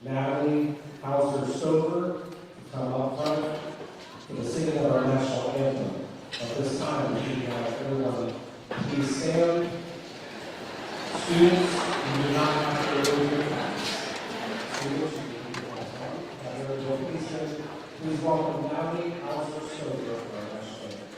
Natalie Hauser Stover to come up front for the singing of our national anthem. At this time, we have everyone please stand. Students, you do not have to remove your hats. Students, you can have everyone please stand. Please welcome Natalie Hauser Stover for our national anthem.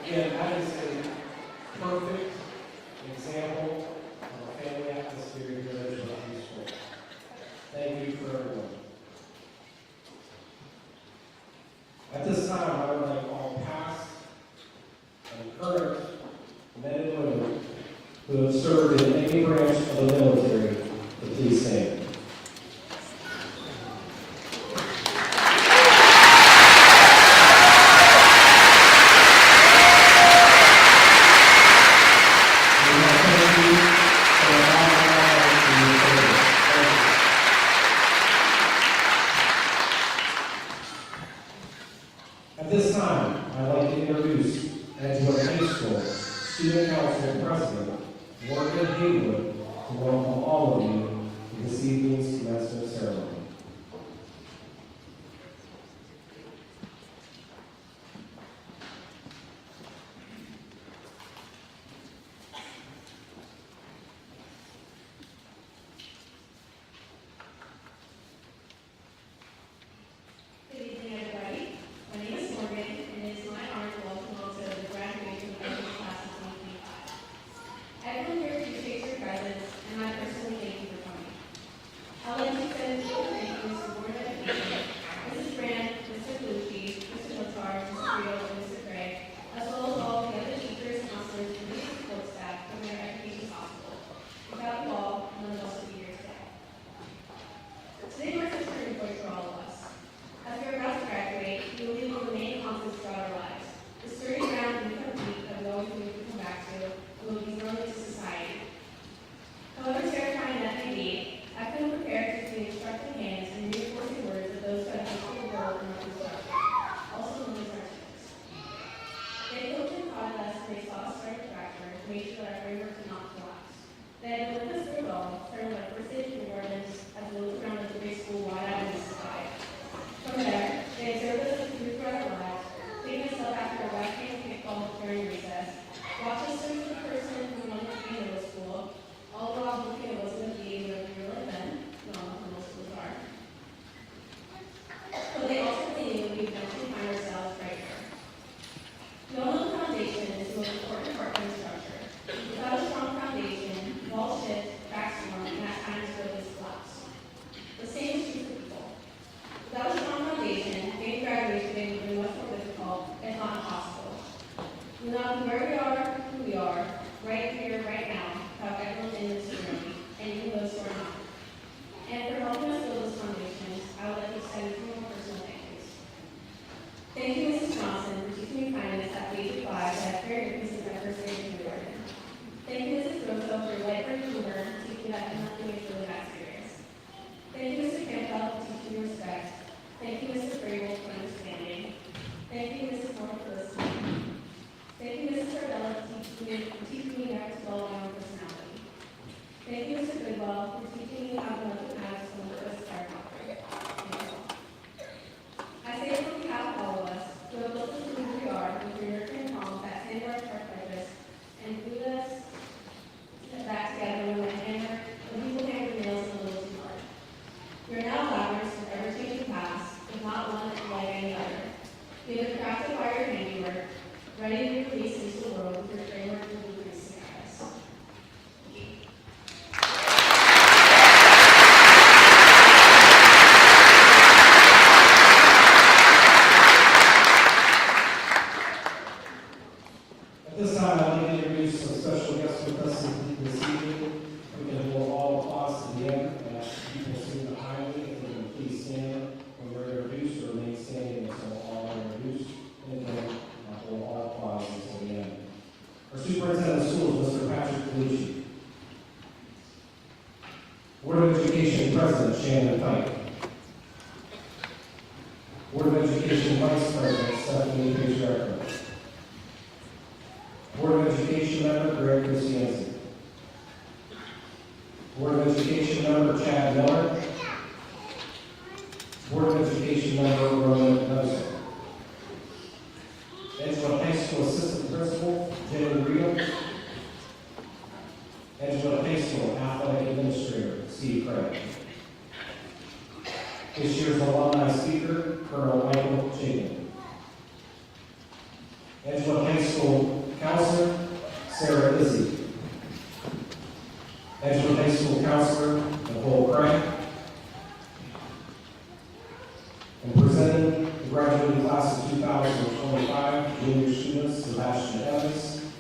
Again, that is a perfect example of a family atmosphere here at Richmond High School. Thank you for everyone. At this time, I would like all past and current men and women who have served in any branch of the military to please stand. At this time, I'd like to introduce Edgewood High School Student Council President, Morgan Haywood, to welcome all of you to this evening's commencement ceremony. after a wet-paced kickball during recess. Rochester is the person who wanted to be in middle school, all the while looking at what's going to be where we really been, not what middle schools are. But they ultimately knew we'd eventually find ourselves right here. Knowing the foundation is the most important part of the structure. Without a strong foundation, walls shift, cracks form, and at times buildings collapse. The same is true for people. Without a strong foundation, getting graduation day would be much more difficult, if not impossible. We know where we are, who we are, right here, right now, without everyone in this room, and even those who are not. And for helping us build this foundation, I would like to extend 3 more personal thank yous. Thank you, Mrs. Johnson, for teaching me kindness at the age of 5 that I've carried with me since my first day of kindergarten. Thank you, Mrs. Grosso, for your light break humor, teaching me that nothing is really that serious. Thank you, Mr. Campbell, for teaching me respect. Thank you, Mr. Grable, for understanding. Thank you, Mrs. Moore, for listening. Thank you, Mrs. Sardella, for teaching me how to develop my own personality. Thank you, Mr. Goodwell, for teaching me how to look at matters from the first start operate. Thank you all. I say this on behalf of all of us who have built us to who we are with your nurturing calm that sandbars our prejudice and glued us back together when people hammered nails in the little too hard. We are now ladders with ever-changing paths, but not one like any other. We have been crafted by your handiwork, ready to be released into the world with your framework and blueprints to guide us. Thank you. At this time, I'd like to introduce some special guests with us this evening. We can hold all applause to the end. People sitting behind me, if they can please stand when we're introduced, or remain standing until all are introduced. And then hold all applause until the end. Our superintendent of schools, Mr. Patrick Calucci. Board of Education President, Shannon Pike. Board of Education Vice President, Stephanie Patriarca. Board of Education member, Greg Christiansen. Board of Education member, Chad Miller. Board of Education member, Roman Nelson. Edgewood High School Assistant Principal, Jenny Rito. Edgewood High School Athletic Administrator, Steve Craig. This year's alumni speaker, Colonel Michael Chapin. Edgewood High School Counselor, Sarah Izzy. Edgewood High School Counselor, Nicole Craig. And presenting the graduating class of 2025, junior students, Sebastian Evans,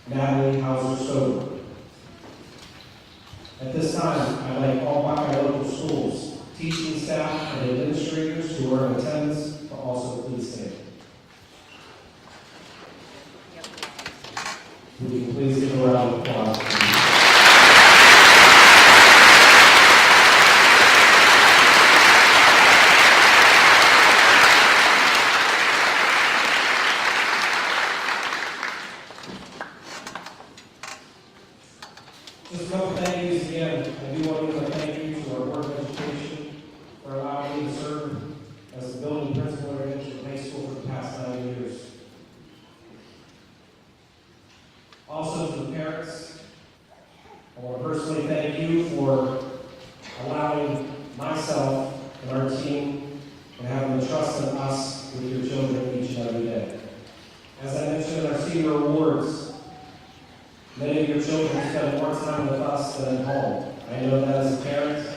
Natalie Hauser-Stover. At this time, I'd like all Buckeye local schools, teaching staff, and administrators who are in attendance to also please stand. Would you please give a round of applause? Just a couple thank yous again. I do want to give a thank you to our Board of Education for allowing me to serve as the building principal at Edgewood High School for the past 9 years. Also to the parents, I want to personally thank you for allowing myself and our team and having the trust in us with your children each and every day. As I mentioned in our senior awards, many of your children spend more time with us than at home. I know that as a parent.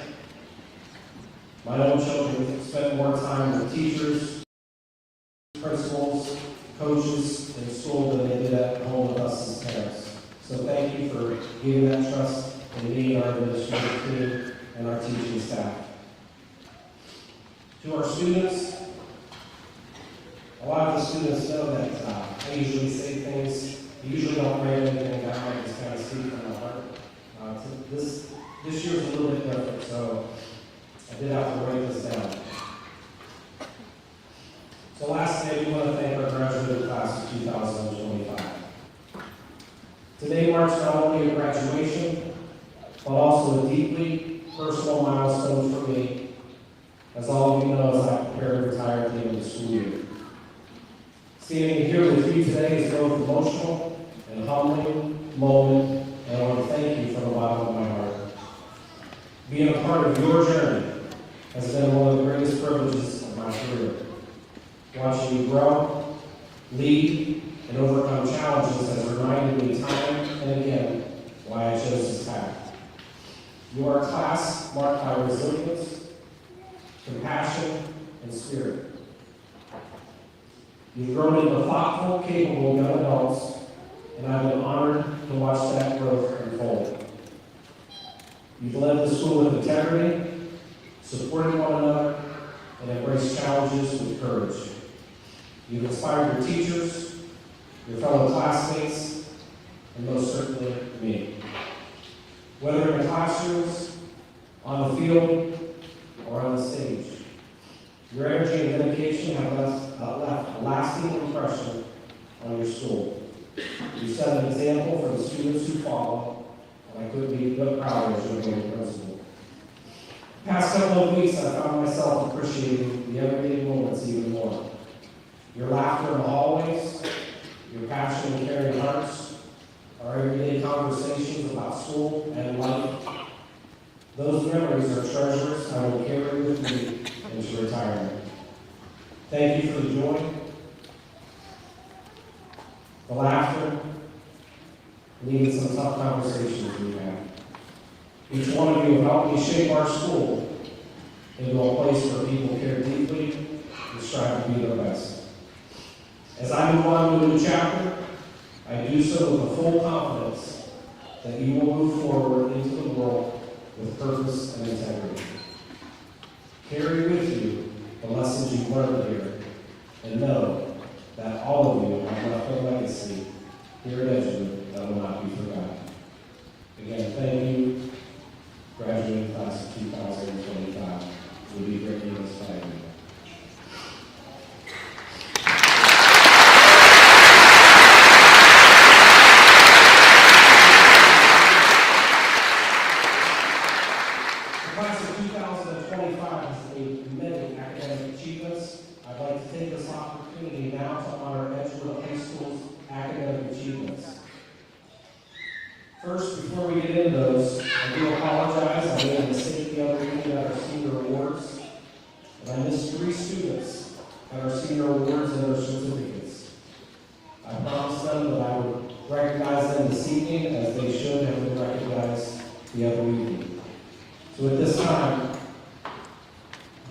My own children spend more time with teachers, principals, coaches in school than they did at home with us as parents. So thank you for giving that trust in me and our administrative team and our teaching staff. To our students, a lot of the students know that I usually say things. I usually don't write anything down. I just kind of speak from my heart. This year was a little bit different, so I did have to write this down. So lastly, I do want to thank our graduating class of 2025. Today marks not only a graduation, but also a deeply personal milestone for me, as all of you know as I prepare to retire at the end of the school year. Standing here with you today is both emotional and humbling moment, and I want to thank you from the bottom of my heart. Being a part of your journey has been one of the greatest privileges of my career. Watching you grow, lead, and overcome challenges has reminded me time and again why I chose this path. You are a class marked by resilience, compassion, and spirit. You've grown into thoughtful, capable young adults, and I've been honored to watch that growth unfold. You've led the school with integrity, supported one another, and embraced challenges with courage. You've inspired your teachers, your fellow classmates, and most certainly me. Whether in the classrooms, on the field, or on the stage, your energy and dedication have left a lasting impression on your school. You set an example for the students who follow, and I couldn't be but prouder as your new principal. The past couple of weeks, I found myself appreciating the everyday moments even more. Your laughter in the hallways, your passion and caring hearts, our everyday conversations about school and life. Those memories are treasures I will carry with me into retirement. Thank you for the joy, the laughter, and even some tough conversations we've had. Each one of you have helped me shape our school into a place where people care deeply and strive to be their best. As I move on to a new chapter, I do so with the full confidence that you will move forward into the world with purpose and integrity. Carry with you the lessons you've learned here, and know that all of you have left a legacy here at Edgewood that will not be forgotten. Again, thank you, graduating class of 2025. We'll be greatly missed by you. I'd like to take this opportunity now to honor Edgewood High School's academic achievements. First, before we get into those, I do apologize. I made a mistake the other evening at our senior awards, and I missed 3 students at our senior awards and their certificates. I promised them that I would recognize them this evening as they should have been recognized the other evening. So at this time,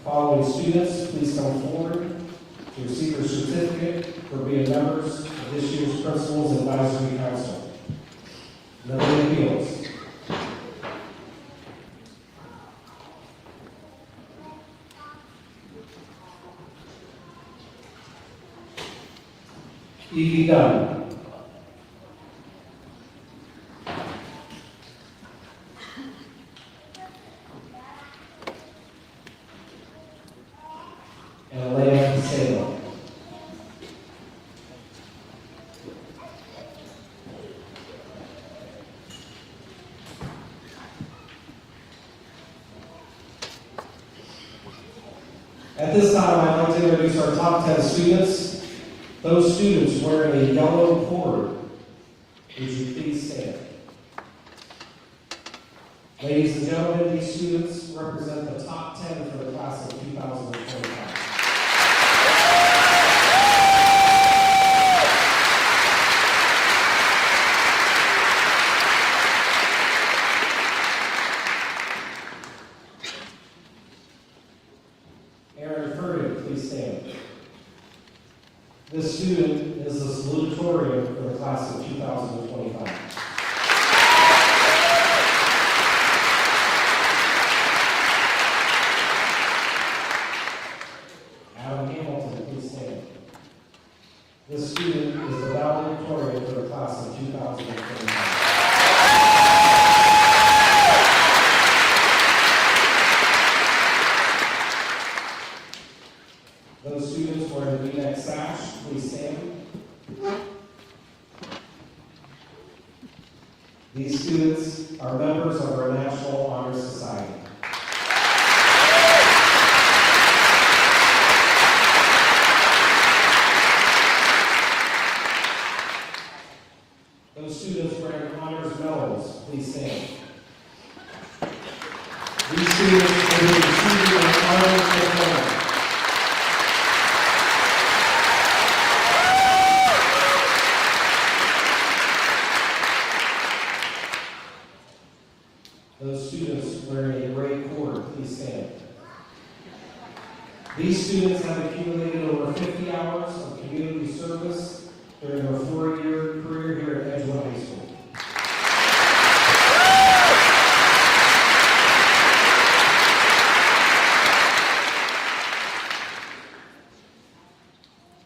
following students, please come forward to receive your certificate for being members of this year's Principals Advisory Council. Lily Appeals. Evie Dunn. And Elena Casado. At this time, I'd like to introduce our top 10 students. Those students wearing a yellow cord, would you please stand? Ladies and gentlemen, these students represent the top 10 for the class of 2025. Aaron Furtick, please stand. This student is the salutatorian for the class of 2025. Adam Hamilton, please stand. This student is the valedictorian for the class of 2025. Those students wearing the V-neck sash, please stand. These students are members of our National Honor Society. These students have accumulated over 50 hours of community service during their 4-year career here at Edgewood High School.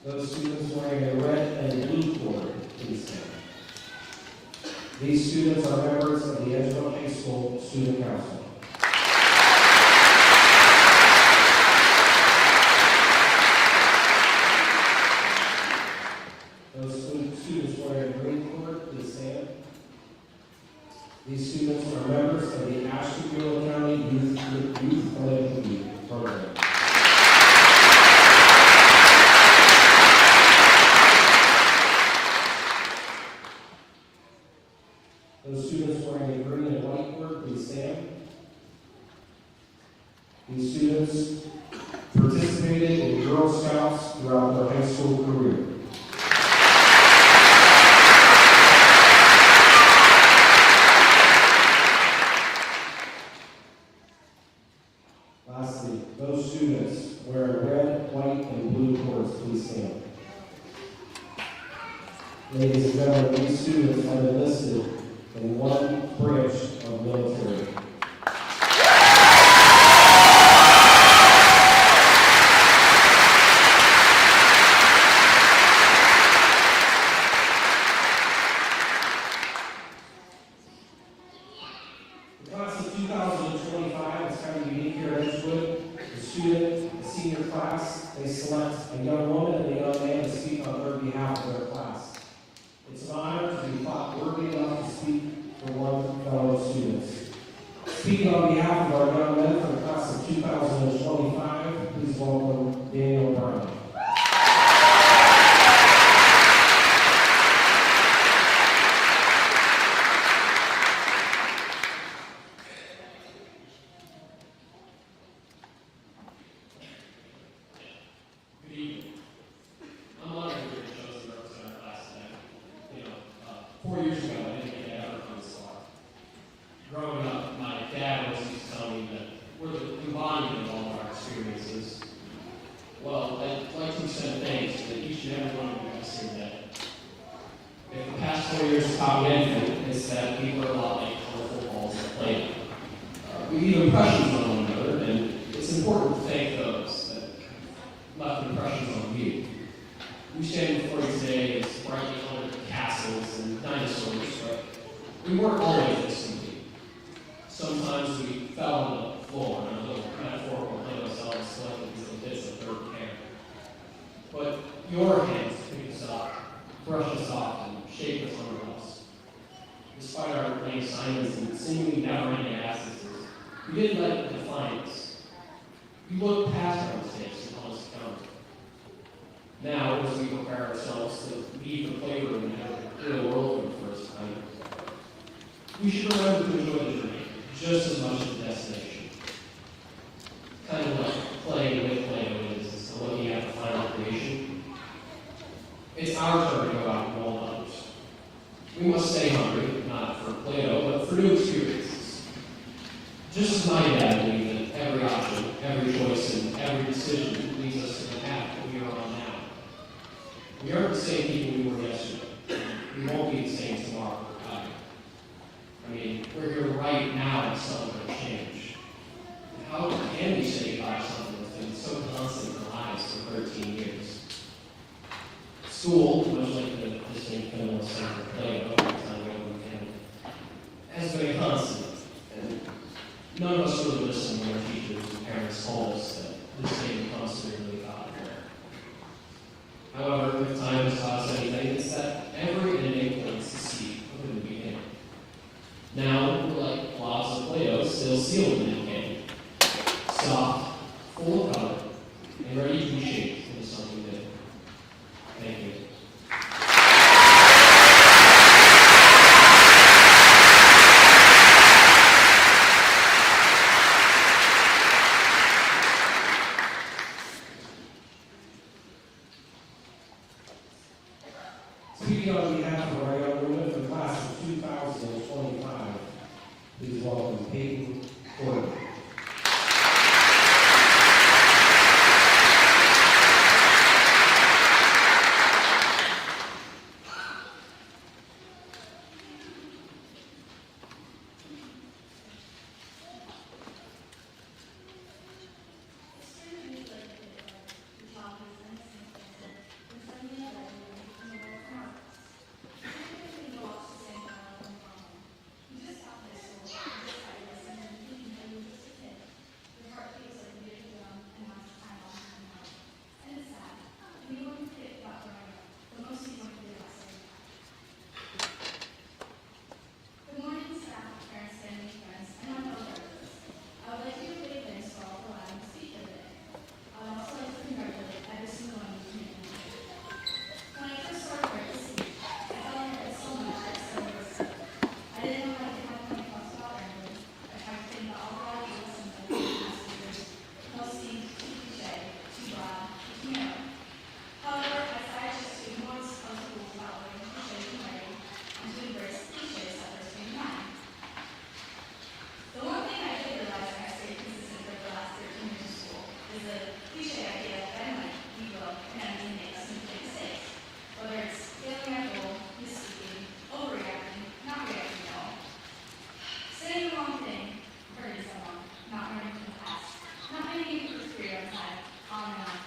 Those students wearing a red and blue cord, please stand. These students are members of the Edgewood High School Student Council. Those students wearing a green cord, please stand. These students are members of the Ashtabula County Youth Philanthropy Program. Those students wearing a green and white cord, please stand. These students participated in Girl Scouts throughout their high school career. Lastly, those students wearing red, white, and blue cords, please stand. Ladies and gentlemen, these students have enlisted in one branch of military. The class of 2025 is kind of unique here at Edgewood. The senior class, they select a young woman and a young man to speak on their behalf of their class. It's an honor to be thought worthy enough to speak for one fellow students. Speaking on behalf of our young men for the class of 2025, please welcome Daniel Brown. Good evening. I'm honored to be chosen to represent our class today. 4 years ago, I didn't think I'd ever come this far. Growing up, my dad always used to tell me that we're the embodiment of all of our experiences. Well, I'd like to extend thanks to each and every one of you guys here today. If the past 4 years have taught me anything, it's that people are a lot like colorful balls that play. We leave impressions on one another, and it's important to thank those that left impressions on you. We stand before you today as brightly colored castles and dinosaurs, but we weren't always this complete. Sometimes we fell on the floor and our little metaphorical play ourselves collected these little bits of third care. But your hands picked us up, brushed us off, and shaped us under us. Despite our lame assignments and seemingly never-ending absences, we didn't let it define us. We looked past our mistakes and held us accountable. Now, as we prepare ourselves to leave the playroom and have the real world for the first time, we should remember to enjoy the journey just as much as the destination. Kind of like playing with Play-Doh is instead of looking at the final creation. It's our turn to go out and mold others. We must stay hungry, not for Play-Doh, but for new experiences. Just as my dad believed that every option, every choice, and every decision leads us to the path that we are on now. We aren't the same people we were yesterday. We won't be the same tomorrow. I mean, we're here right now and celebrate change. And how can we say goodbye to something that's been so constant in our lives for 13 years? School, much like the distinct criminal center play over time has been a constant. And none of us really listen when our teachers and parents told us that this being a constant really thought there. However, if time has taught us anything, it's that every ending plants the seed of a new beginning. Now, we're like blobs of Play-Doh still sealed in the can, soft, full of color, and ready to be shaped into something new. Thank you. Speaking on behalf of our young women for the class of 2025, please welcome Peyton Gordon. cliche idea that I might, we will, and anything makes some mistakes. Whether it's failing at goal, misspeaking, overreacting, not reacting at all. Saying the wrong thing, hurting someone, not learning from the past, not making it through the career on time, on and on.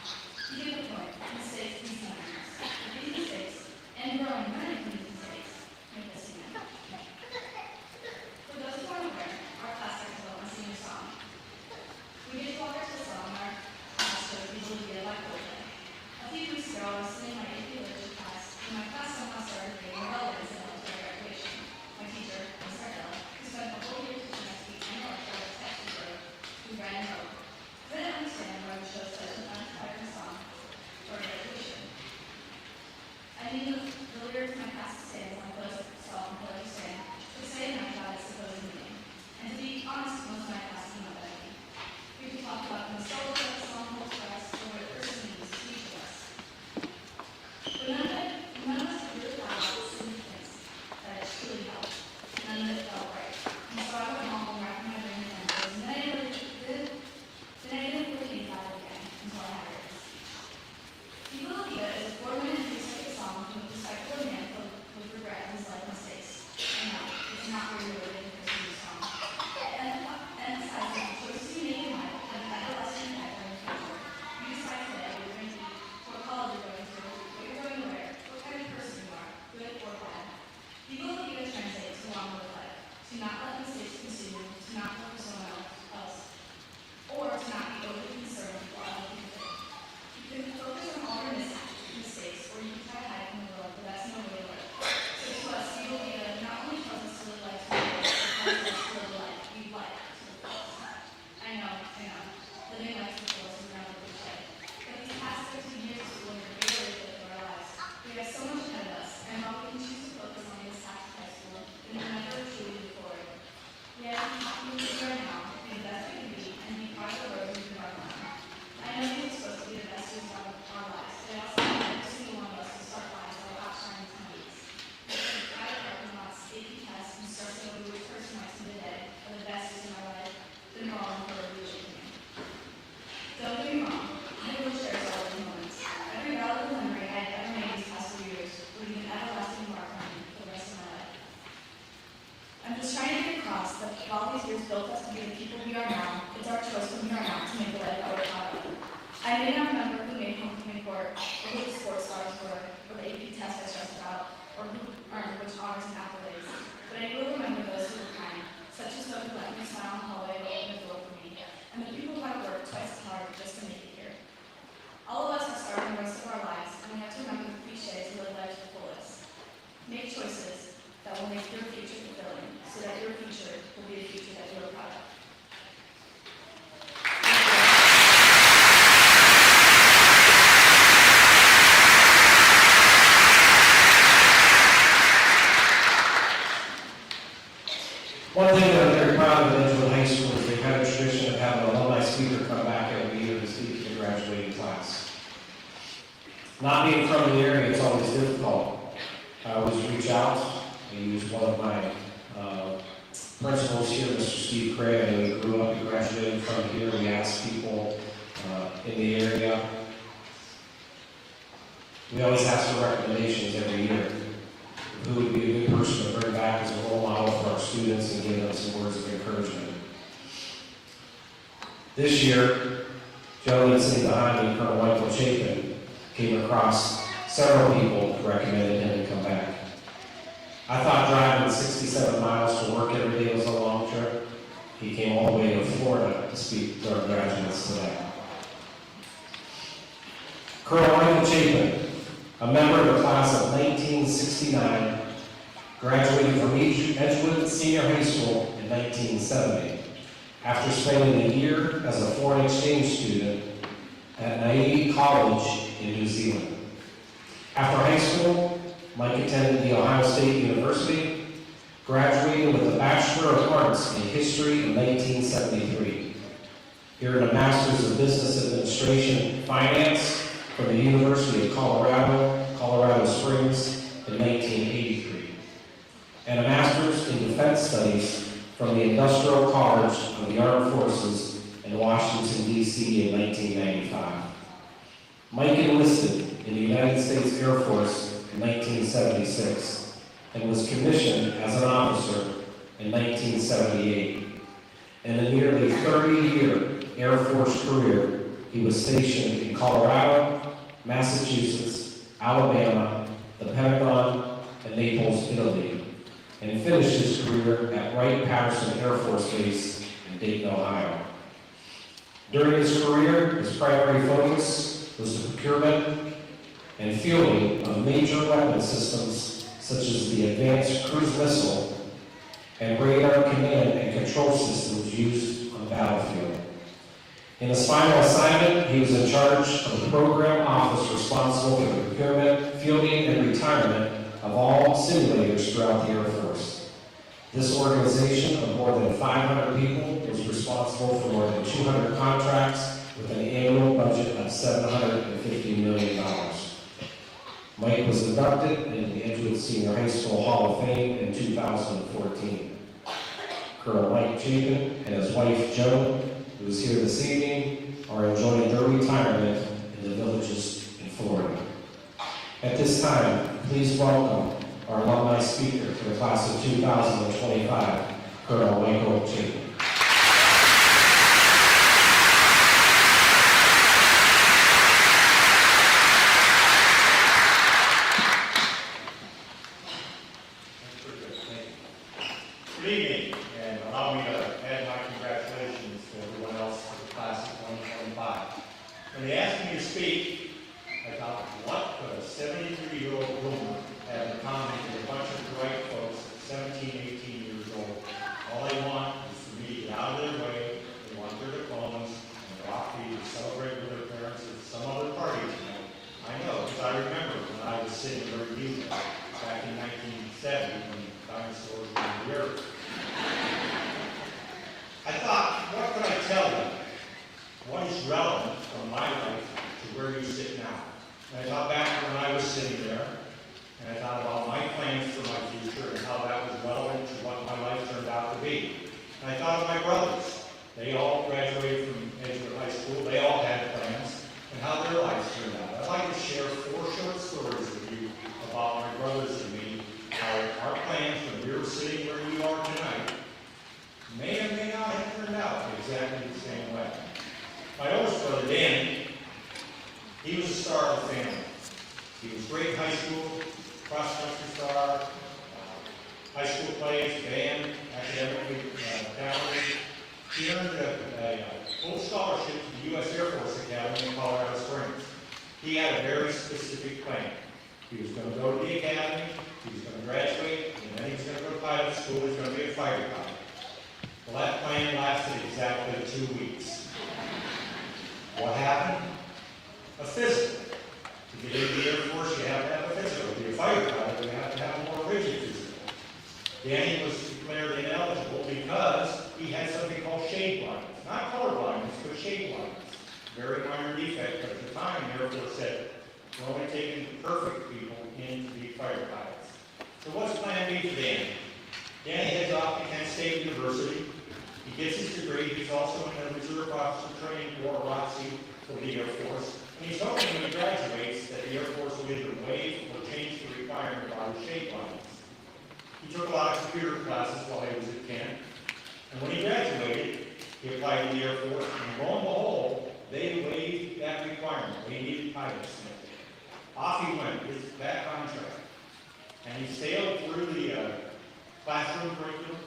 You get the point. Mistakes and sometimes. But these mistakes, and growing learning from these mistakes, make us human. For those who aren't aware, our class has a senior song. We get to walk our song in our class show people to get like Coldplay. A few weeks ago, I was sitting in my AP literature class, and my class somehow started getting relevance in our graduation. My teacher, Ms. Ardell, who spent the whole year teaching us the annual lecture of text and wrote, who ran and wrote. I didn't understand why we chose such an uninspiring song for graduation. I mean, the lyrics my class stands on close self and close stand, but say enough about its supposed meaning. And to be honest, most of my class came up at me. We could talk about the nostalgia of the song holds for us, or what it person means to each of us. But none of us really thought about the significance that it truly held. None of it felt right. And so I went home and wrapped my brain around those, and then I didn't really think about it again until I had it. People Vida is a 4-minute three-second song from the perspective of a man filled with regret and his life mistakes. And no, it's not really related to Christmas song. And besides that, choices you make in life have an everlasting impact on your future. You decide today what you're going to be, what college you're going to, what you're going to wear, what kind of person you are, good or bad. People Vida translates to along with life, to not let mistakes consume you, to not look for someone else, or to not be overly concerned with what other people think. You can focus on all your mistakes, or you can try to hide from the world, but that's no way to live. So to us, People Vida not only tells us to live life to the fullest, but tells us to live life we like to the fullest. I know. Living life to the fullest is not a cliche. But these past 15 years of school are very good for our lives. We have so much ahead of us, and while we can choose to focus on this half of high school, we will never truly move forward. We have to be right now, be the best we can be, and be part of the road we can run on. I know these are supposed to be the best years of our lives, but I also want every single one of us to start lives that will outshine these moments. Because private parking lots, AP tests, and starting over which person likes me today are the best years of my life, then we're all in for a revision here. Don't get me wrong, I will share all of these moments. Every relevant memory I have ever made these past 2 years will leave an everlasting mark on me for the rest of my life. I'm just trying to get across that while these years built us to be the people we are now, it's our choice from here on out to make the life that we're proud of. I may not remember who made homecoming court, or who the sports stars were, or the AP test I stressed about, or who earned which honors and accolades, but I will remember those who were kind, such as those who let me smile in the hallway or open the door for me, and the people who have worked twice as hard just to make it here. All of us are starting the rest of our lives, and we have to remember the cliché to live life to the fullest. Make choices that will make your future fulfilling, so that your future will be a future that you are proud of. One thing that I'm very proud of at Edgewood High School is they've had a tradition of having an alumni speaker come back every year to speak to the graduating class. Not being from the area, it's always difficult. I always reach out. I use one of my principals here, Mr. Steve Craig, and we grew up and graduated from here. We asked people in the area. We always ask for recommendations every year. Who would be a good person to bring back as a role model for our students and give them some words of encouragement. This year, gentleman sitting behind me, Colonel Michael Chapin, came across several people who recommended him to come back. I thought driving 67 miles to work every day was a long trip. He came all the way to Florida to speak to our graduates today. Colonel Michael Chapin, a member of the class of 1969, graduated from Edgewood Senior High School in 1970, after spending a year as a foreign exchange student at Naivete College in New Zealand. After high school, Mike attended the Ohio State University, graduating with a Bachelor of Arts in History in 1973. He earned a Master's of Business Administration Finance from the University of Colorado Springs in 1983, and a Master's in Defense Studies from the Industrial College of the Armed Forces in in Washington, D.C. in 1995. Mike enlisted in the United States Air Force in 1976 and was commissioned as an officer in 1978. In a nearly 30-year Air Force career, he was stationed in Colorado, Massachusetts, Alabama, the Pentagon, and Naples, Italy, and finished his career at Wright-Patterson Air Force Base in Dayton, Ohio. During his career, his primary focus was the procurement and fielding of major weapon systems such as the Advanced Cruise Missile and radar command and control systems used on the battlefield. In his final assignment, he was in charge of the program office responsible for the procurement, fielding, and retirement of all simulators throughout the Air Force. This organization of more than 500 people was responsible for more than 200 contracts with an annual budget of $750 million. Mike was inducted into the Edgewood Senior High School Hall of Fame in 2014. Colonel Mike Chapin and his wife Joan, who is here this evening, are enjoying their retirement in the Villages in Florida. At this time, please welcome our alumni speaker for the class of 2025, Colonel Michael Chapin. Good evening, and allow me to add my congratulations to everyone else for the class of 2025. When they asked me to speak, I thought, what could a 73-year-old boomer have in common with a bunch of bright folks at 17, 18 years old? All they want is for me to get out of their way. They want their diplomas and their off-feed to celebrate with their parents at some other party tonight. I know, because I remember when I was sitting where you were back in 1970 when dinosaurs were in the earth. I thought, what could I tell them? What is relevant from my life to where you sit now? And I thought back when I was sitting there, and I thought about my plans for my future and how that was relevant to what my life turned out to be. And I thought of my brothers. They all graduated from Edgewood High School. They all had plans, and how their lives turned out. I'd like to share 4 short stories with you about my brothers and me, how our plans when we were sitting where you are tonight may or may not have turned out exactly the same way. My oldest brother, Danny, he was a star of the family. He was great high school, cross-country star, high school plays, band, academically talented. He earned a full scholarship to the U.S. Air Force Academy in Colorado Springs. He had a very specific plan. He was going to go to the academy, he was going to graduate, and then he was going to go to pilot school, he was going to be a fighter pilot. Well, that plan lasted exactly 2 weeks. What happened? A physical. To get into the Air Force, you have to have a physical. To be a fighter pilot, you have to have a more rigid physical. Danny was declared ineligible because he had something called shade blindness. Not color blindness, but shade blindness. Very minor defect, but at the time, the Air Force said, we're only taking perfect people in to be fighter pilots. So what's plan B for Danny? Danny heads off to Kent State University. He gets his degree. He's also in the Reserve Officer Training Corps, ROTC, for the Air Force. And he's hoping when he graduates that the Air Force will either waive or change the requirement about his shade blindness. He took a lot of computer classes while he was at Kent. And when he graduated, he applied to the Air Force. And lo and behold, they waived that requirement. They needed pilots. Off he went, he's back on track. And he sailed through the classroom curriculum.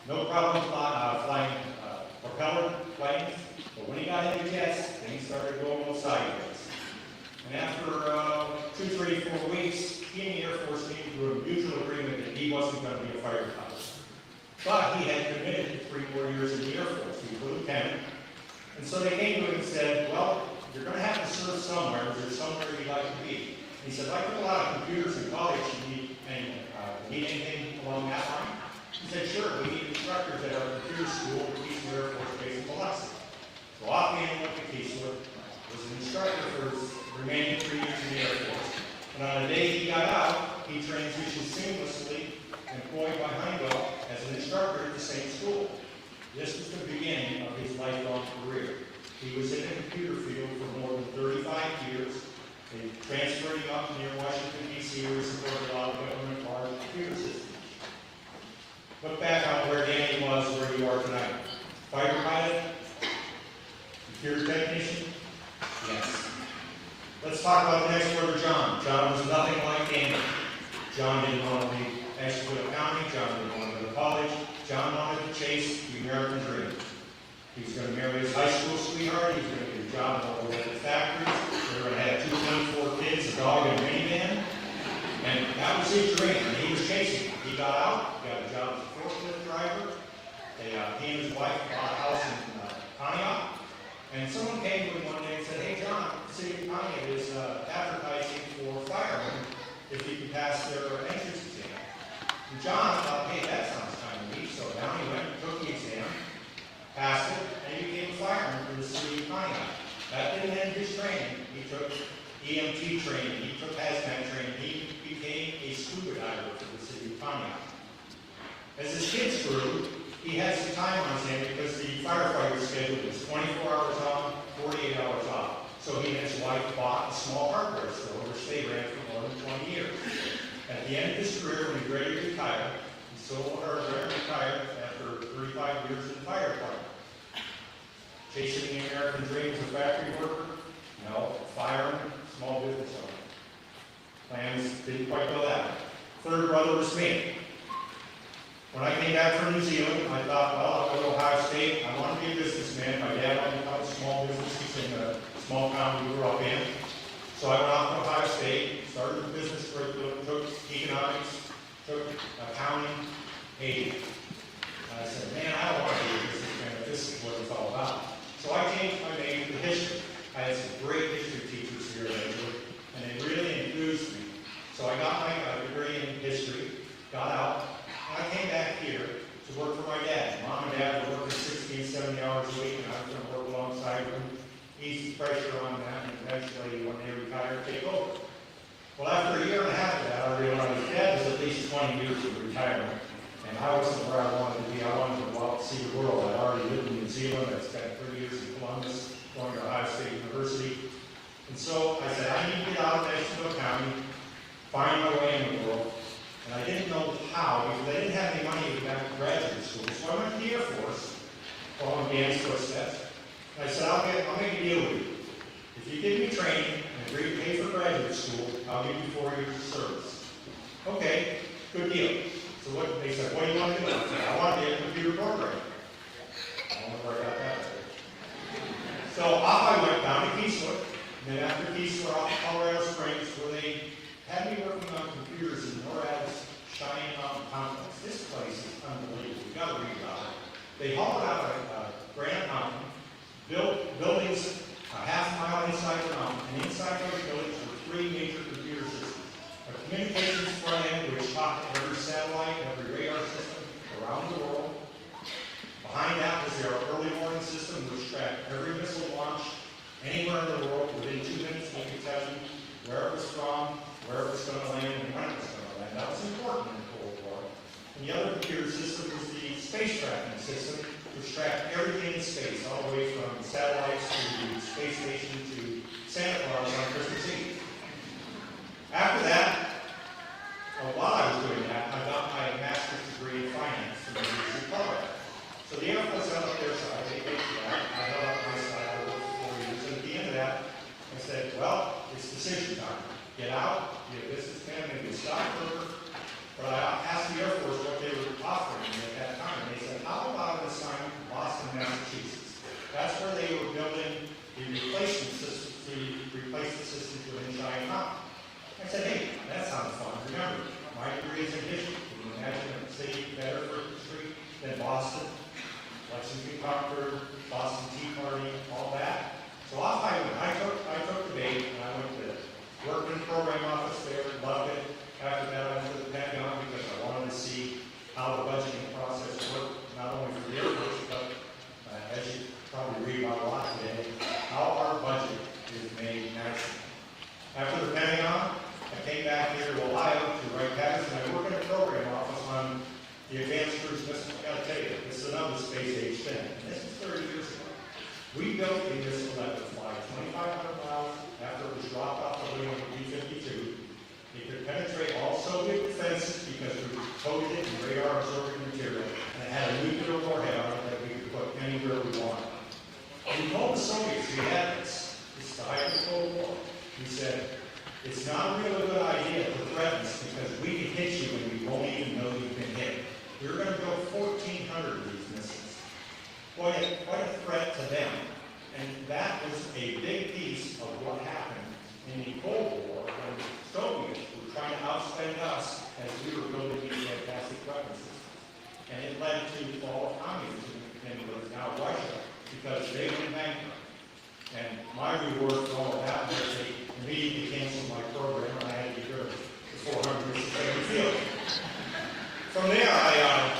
No problem flying propeller planes. But when he got into jets, things started going a little sideways. And after 2, 3, 4 weeks, he and the Air Force came to a mutual agreement that he wasn't going to be a fighter pilot. But he had committed to 3 more years in the Air Force. He was a lieutenant. And so they came to him and said, well, you're going to have to serve somewhere. Is there somewhere you'd like to be? And he said, I took a lot of computers in college. You need anything along that line? He said, sure. We need instructors at our computer school at Keesler Air Force Base in Biloxi. So off he went to Keesler, was an instructor for his remaining 3 years in the Air Force. And on the day he got out, he transitioned seamlessly, employed by Heimdall as an instructor at the same school. This was the beginning of his lifelong career. He was in the computer field for more than 35 years. They transferred him up near Washington, D.C., where he supported a lot of government large computer systems. Look back on where Danny was, where you are tonight. Fighter pilot? Computer technician? Yes. Let's talk about the next brother, John. John was nothing like Danny. John didn't want to be Asheville County. John didn't want to go to college. John wanted to chase the American dream. He was going to marry his high school sweetheart. He was going to get a job in all the local factories. They were going to have 224 kids, a dog, and a minivan. And that was his dream, and he was chasing it. He got out, got a job as a forklift driver. He and his wife bought a house in Pontiac. And someone came to him one day and said, "Hey, John, the city of Pontiac is advertising for firemen if you can pass their entrance exam." And John thought, "Hey, that sounds kind of neat." So down he went, took the exam, passed it, and he became a fireman for the city of Pontiac. That didn't end his training. He took EMT training, he took hazmat training, he became a scuba diver for the city of Pontiac. As his kids grew, he had some time on his hand because the firefighter schedule was 24 hours on, 48 hours off. So he and his wife bought a small hardware store, which they ran for more than 20 years. At the end of his career, when he was ready to retire, he sold hardware and retired after 35 years in the fire department. Chasing the American dream as a factory worker? No. Fireman, small business owner. Plans didn't quite go that way. Third brother was me. When I came back from New Zealand, I thought, well, I'll go to Ohio State. I want to be a businessman. My dad wanted to become a small business in a small town we grew up in. So I went off to Ohio State, started a business curriculum, took economics, took accounting, hated it. And I said, man, I don't want to be a businessman if this is what it's all about. So I changed my major to history. I had some great history teachers here at Edgewood, and they really enthused me. So I got my degree in history, got out, and I came back here to work for my dad. Mom and dad were working 16, 70 hours a week, and I was going to work alongside them, ease the pressure on them, and eventually, when they retired, take over. Well, after a year and a half of that, I realized Dad was at least 20 years of retirement, and I wasn't where I wanted to be. I wanted to go out and see the world. I already lived in New Zealand. I spent 3 years in Columbus, going to Ohio State University. And so I said, I need to get out of Asheville County, find my way in the world. And I didn't know how, because I didn't have any money to go back to graduate school. So I went to the Air Force, following Dan's footsteps. And I said, I'll make a deal with you. If you give me training and agree to pay for graduate school, I'll give you 4 years of service. Okay, good deal. So they said, what do you want to do? I said, I want to be a computer programmer. I don't know where I got that. So off I went down to Keesler, and then after Keesler, off to Colorado Springs, where they had me working on computers in NORAD's Cheyenne Mountain Complex. This place is unbelievable. You've got to read about it. They hauled out a Granite Mountain, built buildings a half mile inside the mountain, and inside those buildings were 3 major computer systems. A communications front end, which talked to every satellite, every radar system around the world. Behind that was their early warning system, which tracked every missile launch anywhere in the world. Within 2 minutes, we could tell you where it was from, where it was going to land, and when it was going to land. That was important in the Cold War. And the other computer system was the space tracking system, which tracked everything in space, all the way from satellites to the space station to Santa Claus on Christmas Eve. After that, while I was doing that, I got my master's degree in finance from the University of Colorado. So the Air Force held up their side, they paid for that. I held up my side, I worked for 4 years. And at the end of that, I said, well, it's decision time. Get out, be a businessman, maybe a stockbroker. But I asked the Air Force what they were offering me at that time. And they said, how about an assignment to Boston, Massachusetts? That's where they were building the replacement system to replace the system within Cheyenne Mountain. I said, hey, that sounds fun. Remember, my degree is in history. Can you imagine a city better for history than Boston? Lexington Concord, Boston Tea Party, all that. So off I went. I took the bait, and I went to work in the program office there, loved it. After that, I went to the Pentagon because I wanted to see how the budgeting process worked, not only for the Air Force, but as you probably read about a lot today, how our budget is made national. After the Pentagon, I came back here to Ohio to write patents, and I work in a program office on the Advanced Cruise Missile. I got to tell you, this is another space age thing. guilty this let it fly 2,500 miles after it was dropped off the wing of the B-52. It could penetrate all Soviet defenses because we coated it in radar-absorbing material, and it had a nuclear warhead on it that we could put anywhere we wanted. And he told the Soviets, we had this. This is the height of the Cold War. He said, it's not a really good idea to threaten us because we can hit you and we won't even know you've been hit. We're going to build 1,400 of these missiles. Quite a threat to them. And that was a big piece of what happened in the Cold War when the Soviets were trying to outspend us as we were building these fantastic weapon systems. And it led to the fall of communism in what is now Russia because they went bankrupt. And my reward for all of that was they immediately canceled my program and I had to get rid of the 400 Mississippi field. From there, I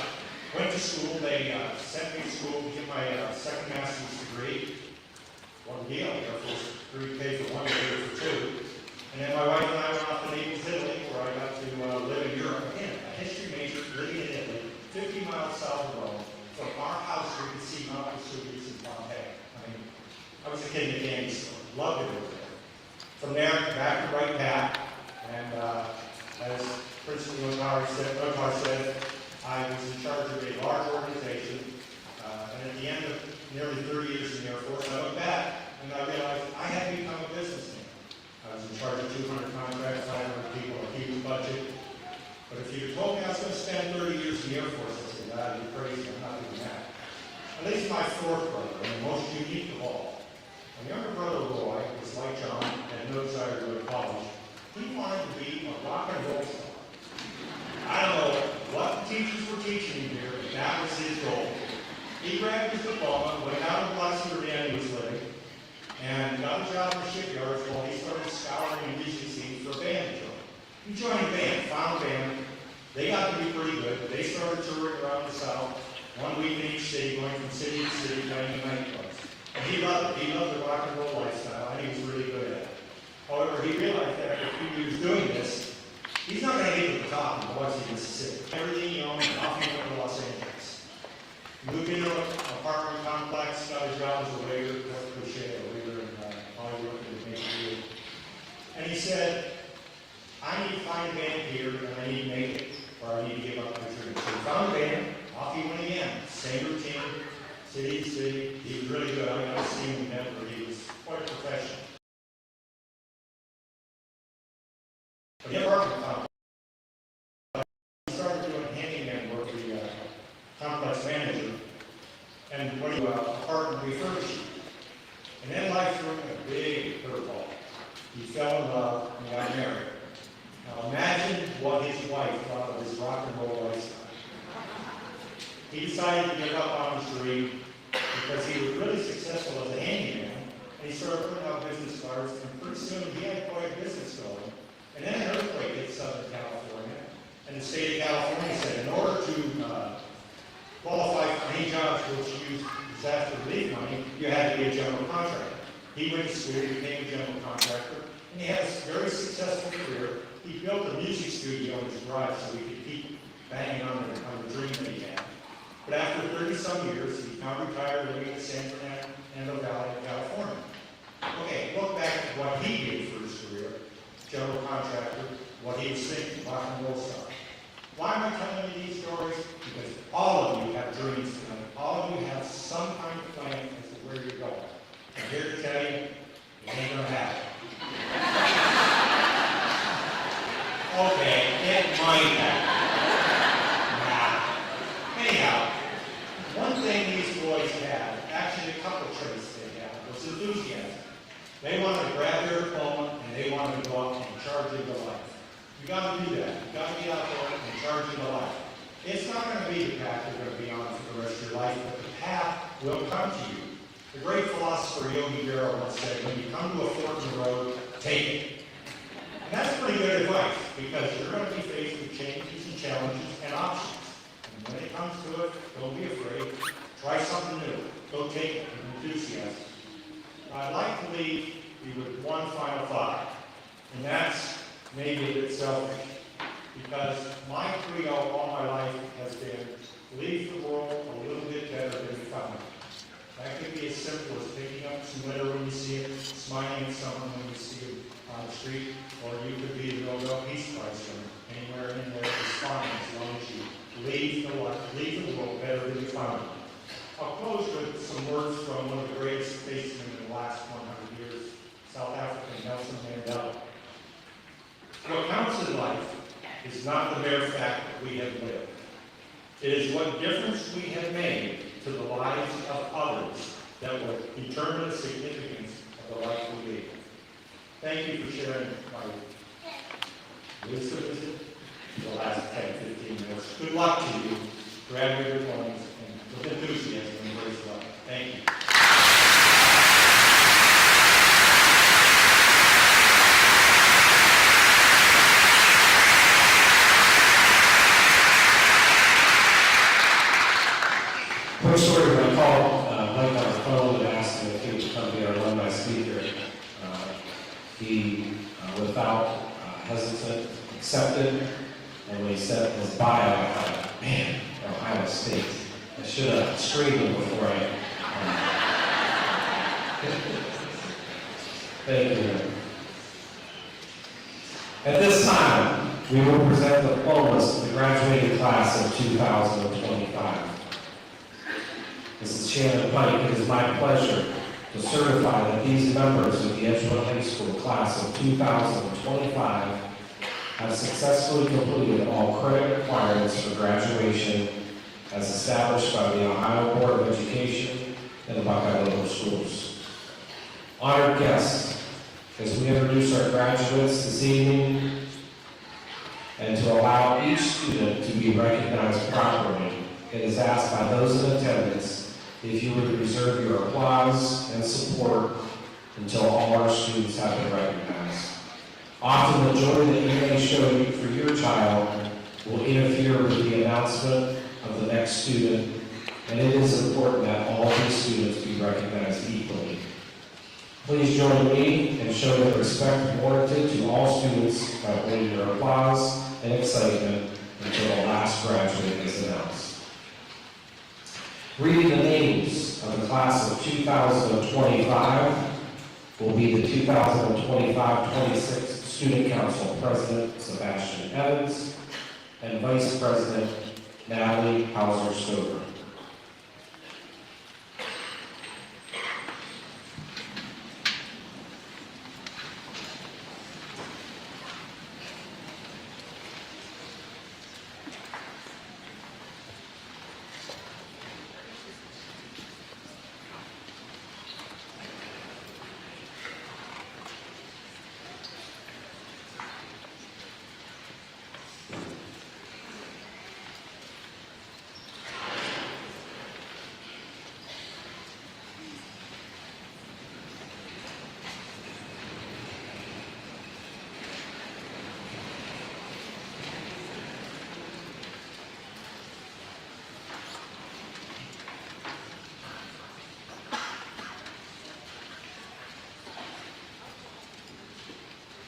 went to school. They sent me to school to get my second master's degree. One deal, Air Force degree paid for one, paid for two. And then my wife and I went off to Naples, Italy, where I got to live in Europe. Again, a history major, living in Italy, 50 miles south of Rome. From our house, we could see Mount Vesuvius and Pompeii. I mean, I was a kid in the candy store. Loved it over there. From there, back to Wright Pat. And as Principal Notari said, I was in charge of a large organization. And at the end of nearly 30 years in the Air Force, I looked back and I realized I had become a businessman. I was in charge of 200 contracts, 500 people, a huge budget. But if you told me I was going to spend 30 years in the Air Force, I'd say, God, you're crazy, I'm not doing that. At least my fourth brother, and the most unique of all. My younger brother, Roy, was like John, and no desire to go to college. He wanted to be a rock and roll star. I don't know what the teachers were teaching him here, but that was his goal. He grabbed his diploma, went out to Biloxi, where he was living, and got a job in the shipyards while he started scouring the music scene for a band to join. He joined a band, found a band. They got to be pretty good. They started touring around the South, 1 week in each city, going from city to city, playing in nightclubs. And he loved it. He loved the rock and roll lifestyle, and he was really good at it. However, he realized that if he was doing this, he's not going to get to the top in Biloxi, Mississippi. Everything he owned, and off he went to Los Angeles. Moved into an apartment complex, got a job as a waiter, that's cliche, a waiter in Hollywood, in Maple. And he said, I need to find a band here, and I need to make it, or I need to give up my dream. So he found a band, off he went again. Same routine, city to city. He was really good. I mean, I've seen him never. He was quite a professional. But he had an apartment complex. He started doing handyman work for the complex manager, and when he apartment refurbishing. And then life threw him a big curveball. He fell in love and got married. Now imagine what his wife thought of his rock and roll lifestyle. He decided to give up on his dream because he was really successful as a handyman, and he started putting out business cards, and pretty soon he had quite a business going. And then an earthquake hit Southern California, and the state of California said, in order to qualify for any jobs which used disaster relief money, you had to be a general contractor. He went to school, became a general contractor, and he had a very successful career. He built a music studio in his garage so he could keep banging on the dream that he had. But after 30-some years, he now retired living in San Fernando Valley, California. Okay, look back at what he did for his career, general contractor, what he was thinking, rock and roll star. Why am I telling you these stories? Because all of you have dreams tonight. All of you have some kind of plan as to where you're going. I'm here to tell you, it ain't going to happen. Okay, it might happen. Anyhow, one thing these boys had, actually a couple traits they had, was enthusiasm. They wanted to grab their diploma and they wanted to go out and charge into life. You got to do that. You got to get out there and charge into life. It's not going to be the path you're going to be on for the rest of your life, but the path will come to you. The great philosopher Yogi Berra once said, when you come to a fork in the road, take it. And that's pretty good advice, because you're going to be faced with changes and challenges and options. And when it comes to it, don't be afraid. Try something new. Go take it with enthusiasm. I'd like to leave you with one final thought, and that's maybe a bit selfish, because my credo all my life has been leave the world a little bit better than you found it. That could be as simple as picking up some litter when you see it, smiling at someone when you see it on the street, or you could be the Nobel Peace Prize winner. Anywhere in there is fine as long as you leave the world better than you found it. I'll close with some words from one of the greatest statesmen in the last 100 years, South African Nelson Mandela. What counts in life is not the mere fact that we have lived. It is what difference we have made to the lives of others that will determine the significance of the life we lead. Thank you for sharing my wisdom in the last 10, 15 minutes. Good luck to you. Graduate your ones and with enthusiasm embrace life. Thank you. Quick story, when I called Mike on the phone and asked him if he would come be our alumni speaker, he, without hesitant, accepted, and when he said his bio, I thought, man, Ohio State. I should have screened him before I... Thank you. At this time, we will present the diplomas of the graduating class of 2025. Mrs. Shannon Pike, it is my pleasure to certify that these members of the Edgewood High School class of 2025 have successfully completed all credit requirements for graduation as established by the Ohio Board of Education and the Buckeye Local Schools. Honored guests, as we introduce our graduates this evening, and to allow each student to be recognized properly, it is asked by those in attendance if you would reserve your applause and support until all our students have been recognized. Often the joy that you may show for your child will interfere with the announcement of the next student, and it is important that all these students be recognized equally. Please join me in showing the respect warranted to all students by holding your applause and excitement until the last graduate is announced. Reading the names of the class of 2025 will be the 2025-26 Student Council President Sebastian Evans and Vice President Natalie Hauser-Stover.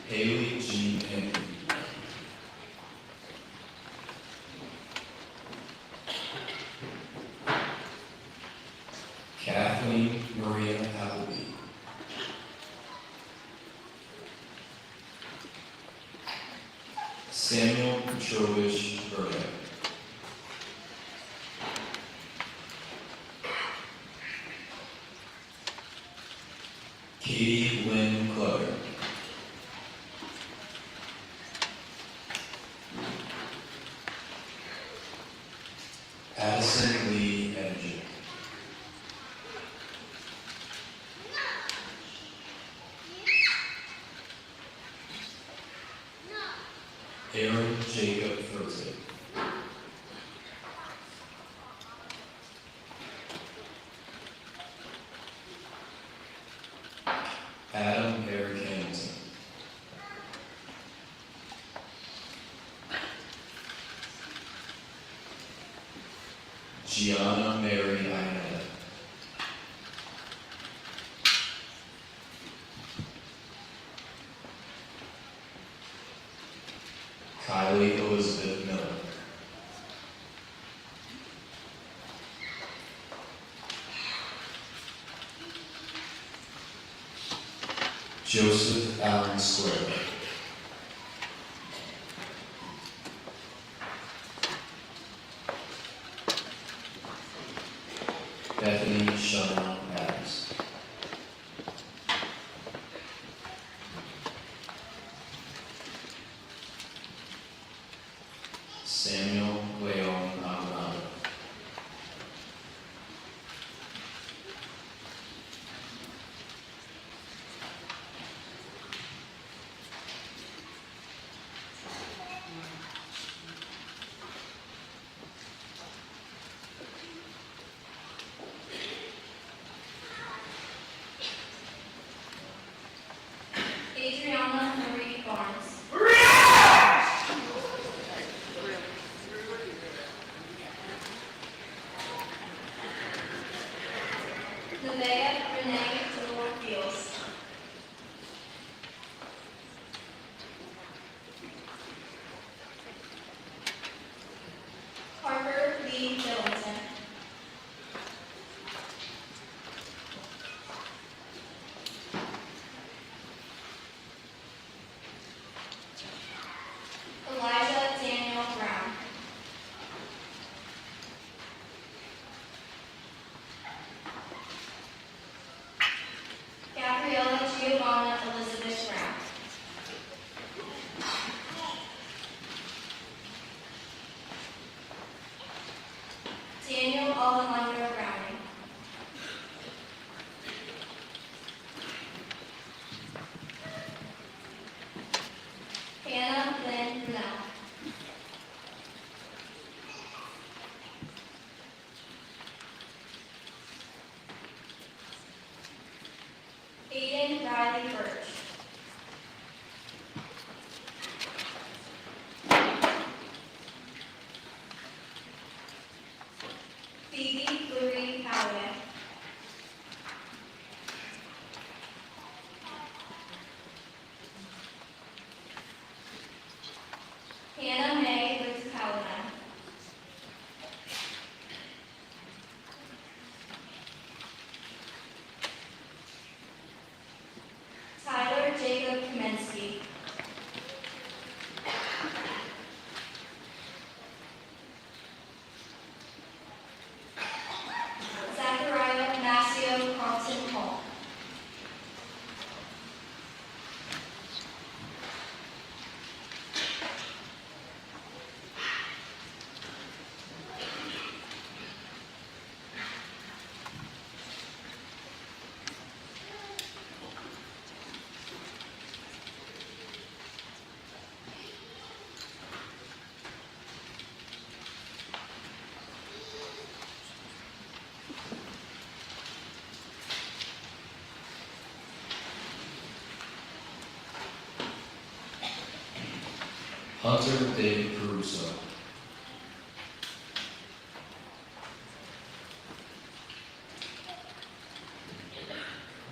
Haley G. Henry. Kathleen Maria Appleby. Samuel Petrovich Burdett. Katie Lynn Clutter. Addison Lee Edger. Aaron Jacob Frozen. Adam Eric Hamilton. Gianna Mary Inetta. Kylie Elizabeth Miller. Joseph Allen Square. Bethany Shauna Adams. Samuel Leon Aguinaldo. Adriana Marie Barnes. Nevaeh Renee Delore Fields. Parker Lee Billington. Elijah Daniel Brown. Gabriella Giovanna Elizabeth Brown. Daniel Alejandro Browning. Hannah Lynn Brunel. Aiden Riley Birch. Phoebe Lurie Howard. Hannah Mae Ruth Callahan. Tyler Jacob Kaminsky. Zachariah Massio Carlton Hall. Hunter David Caruso.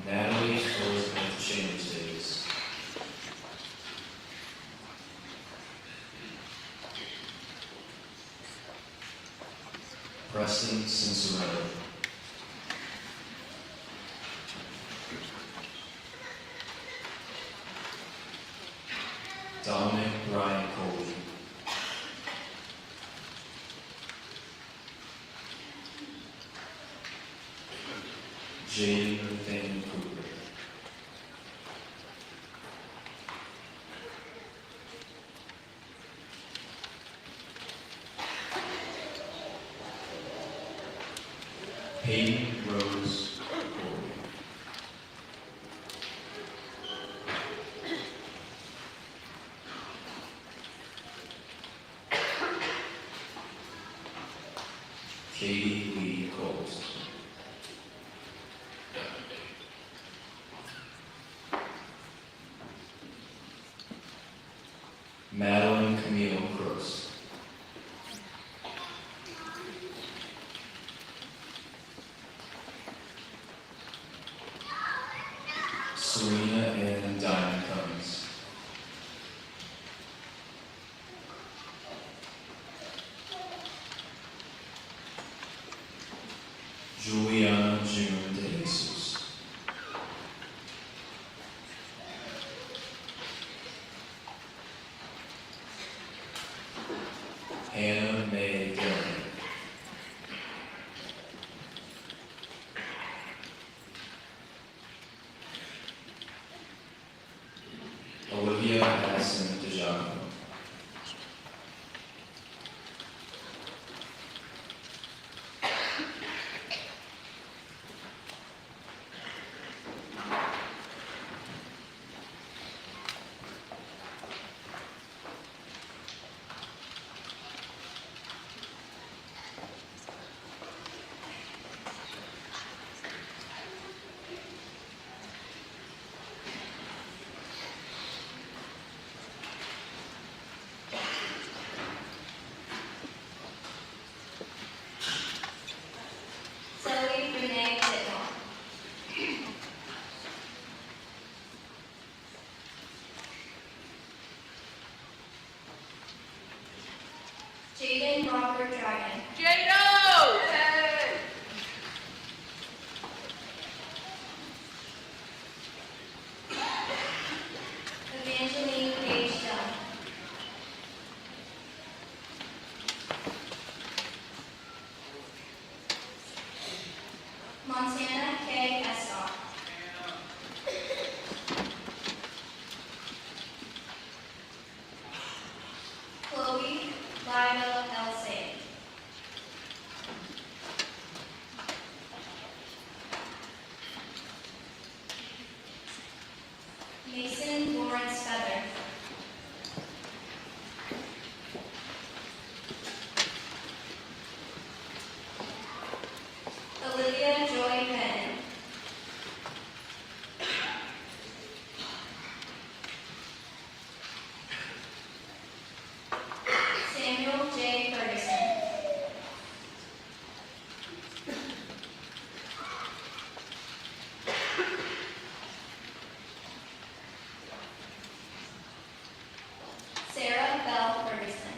Natalie Elizabeth Chambers Davis. Preston Cincerello. Dominic Brian Coley. Jaden Nathaniel Cooper. Hayden Rose Corey. Katie Lee Coles. Madeline Camille Crooks. Serena and Diamond Cummings. Juliana June De Jesus. Hannah Mae Gilman. Olivia Madison DeJono. Zoe Renee Whitmore. Jaden Robert Dragon. Evangeline Page Dunn. Montana K. Escott. Chloe Lila L. Sade. Mason Lawrence Feather. Olivia Joy Penn. Samuel J. Ferguson. Sarah Bell Ferguson.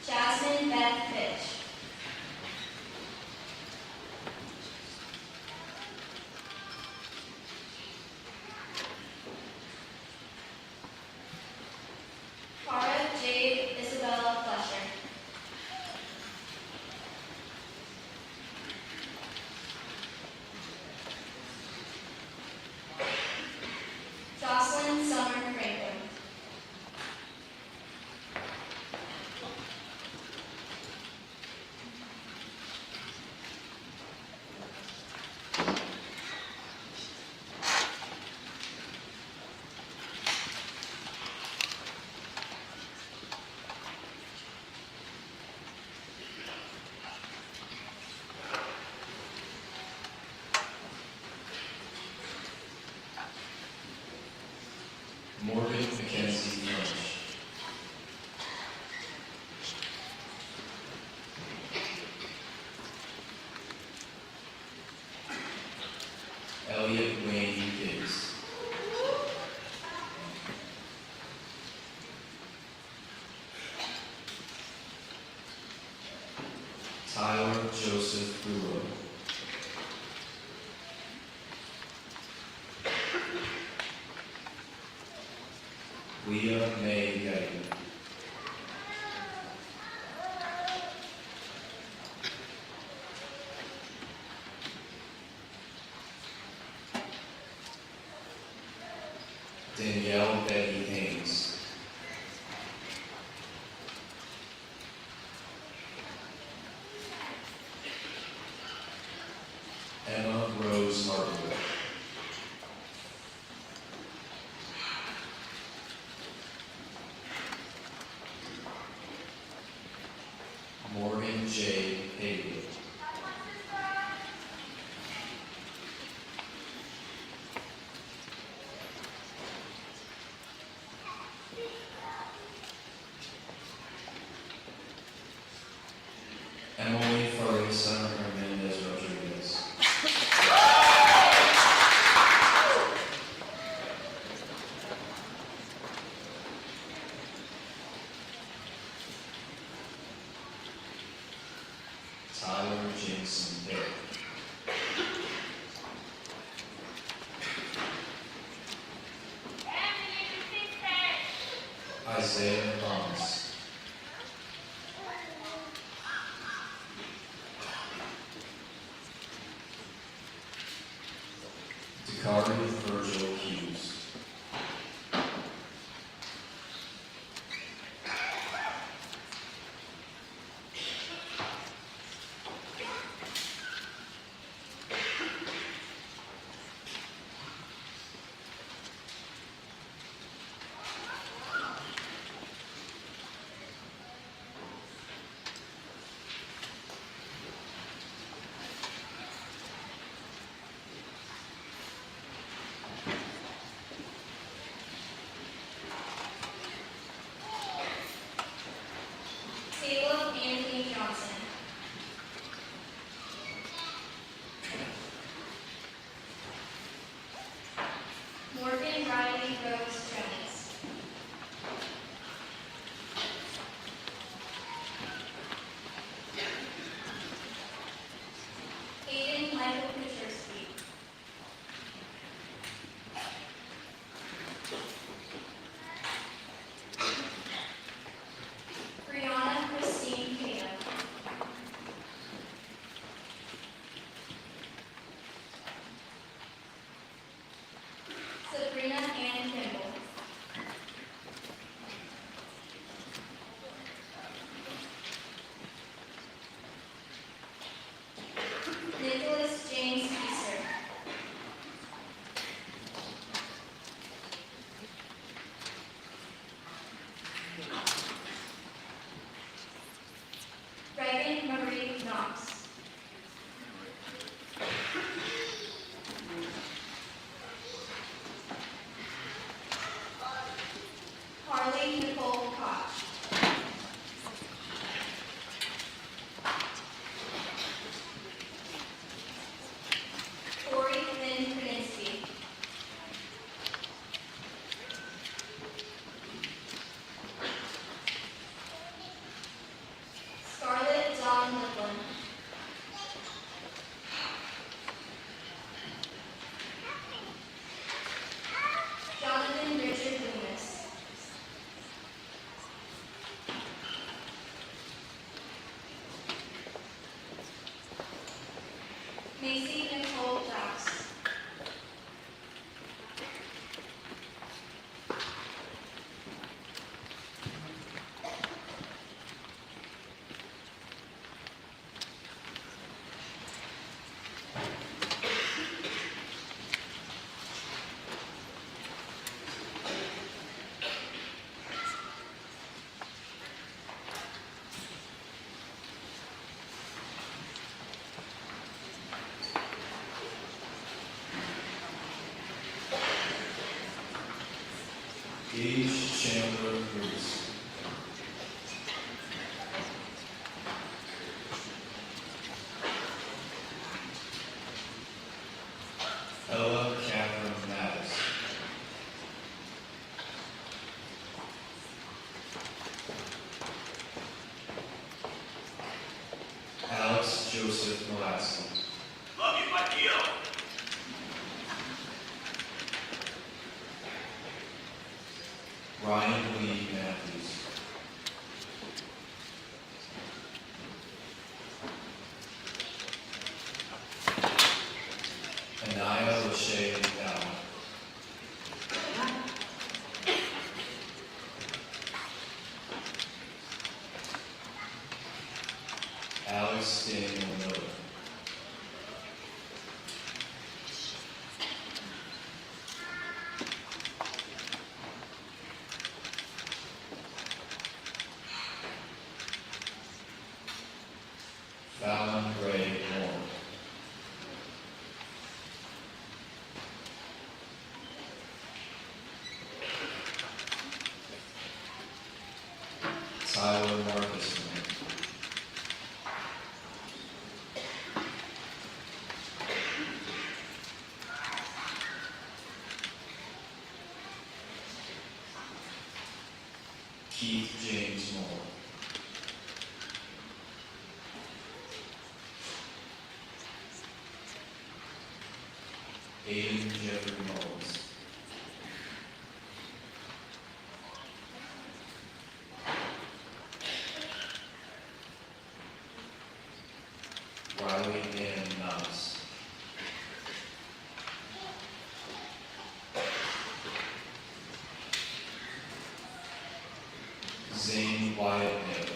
Jasmine Beth Fitch. Cara Jade Isabella Fletcher. Jocelyn Summer Franklin. Morgan Mackenzie French. Elliot Wayne Gibbs. Tyler Joseph Brewer. Leah Mae Geiger. Danielle Betty Haynes. Emma Rose Harwood. Morgan J. Haywood. Emily Farisa Hernandez Rodriguez. Tyler Jameson Derrick. Isaiah Thomas. Dakari Virgil Hughes. Caleb Anthony Johnson. Morgan Riley Rose Jones. Hayden Michael Kuchersky. Brianna Christine Tatum. Sabrina Ann Kimball. Nicholas James Easter. Reagan Marie Knox. Harley Nicole Koch. Corey Lynn Kaminsky. Scarlett Dawn Liplin. Jonathan Richard Loomis. Macy Nicole Jocks. Gage Chandler Bruce. Ella Catherine Mattis. Alex Joseph Molaski. Love you, my deal. Ryan Lee Matthews. Anaya Lachey Allen. Alex Daniel Miller. Fallon Ray Moore. Tyler Marcus. Keith James Moore. Aiden Jeffrey Mullins. Riley Ann Mouse. Zane Wyatt Naylor.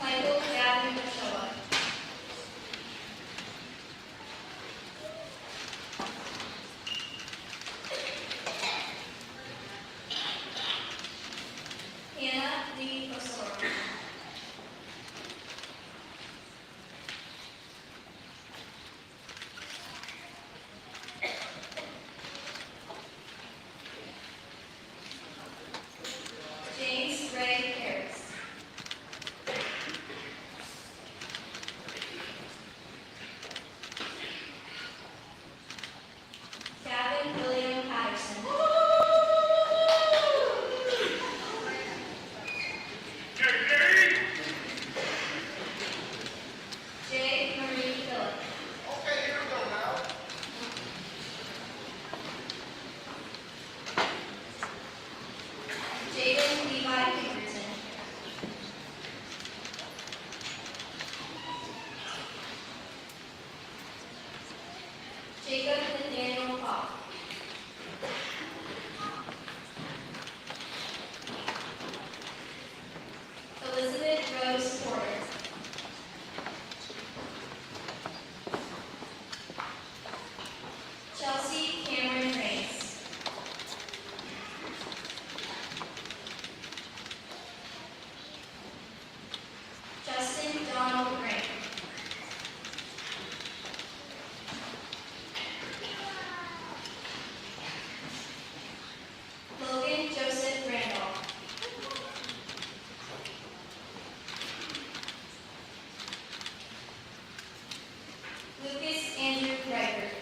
Michael Gavin Ochoa. Hannah Lee Osoro. James Ray Harris. Gavin William Patterson. J. Marie Phillip. Jaden Levi Pinkerton. Jacob Nathaniel Hawk. Elizabeth Rose Porter. Chelsea Cameron Race. Justin Donald Grant. Logan Joseph Randolph. Lucas Andrew Reichert.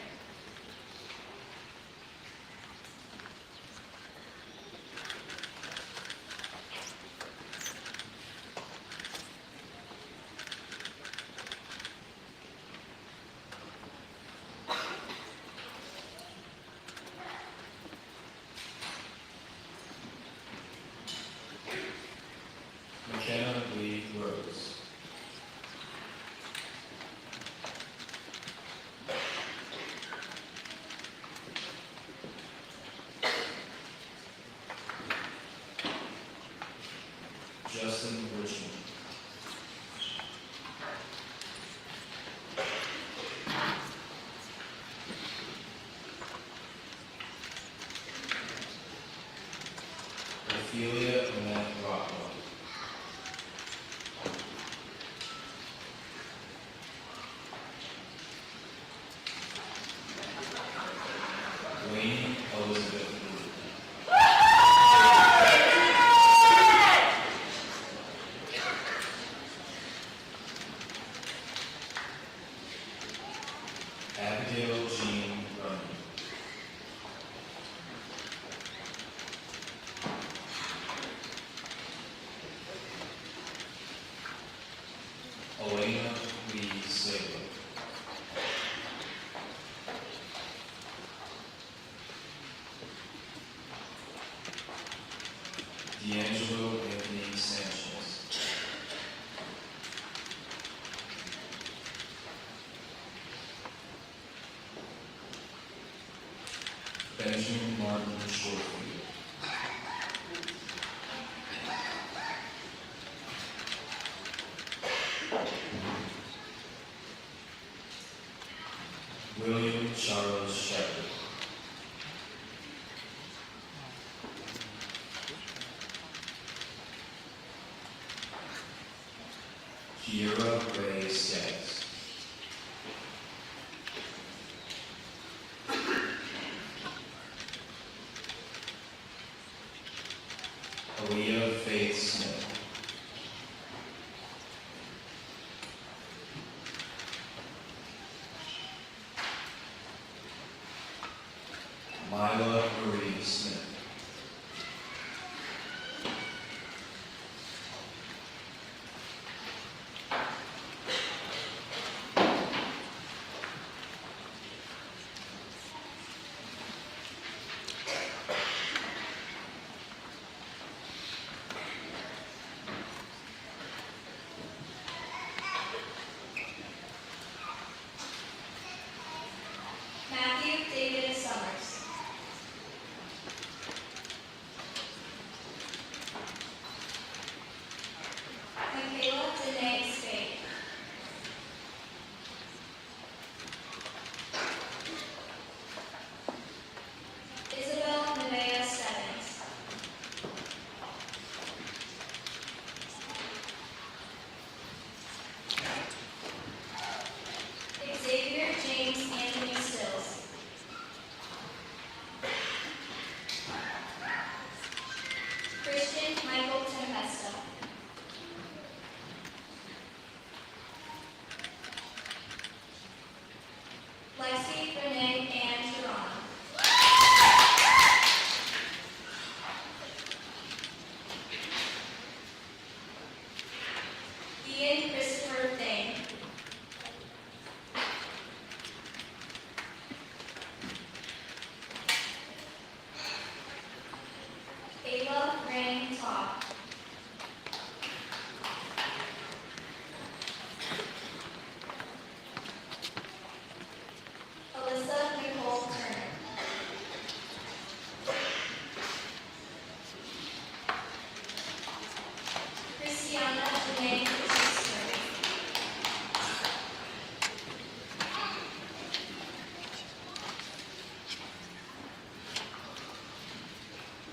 McKenna Lee Rose. Justin Richmond. Ophelia Annette Rockwell. Wayne Elizabeth Lee. Abigail Jean Runyon. Elena Lee Saylor. D'Angelo Anthony Sanchez. Benjamin Martin Shortfield. William Charles Shepard. Kiera Ray Skaggs. Aaliyah Faith Smith. Lila Marie Smith. Matthew David Summers. Michaela Danae Spade. Isabel Nevaeh Stebbins. Xavier James Anthony Stills. Christian Michael Tempesta. Lexi Renee Ann Toronto. Ian Christopher Thane. Ayla Rang Todd. Alyssa Nicole Turner. Christiana Janae Christopher.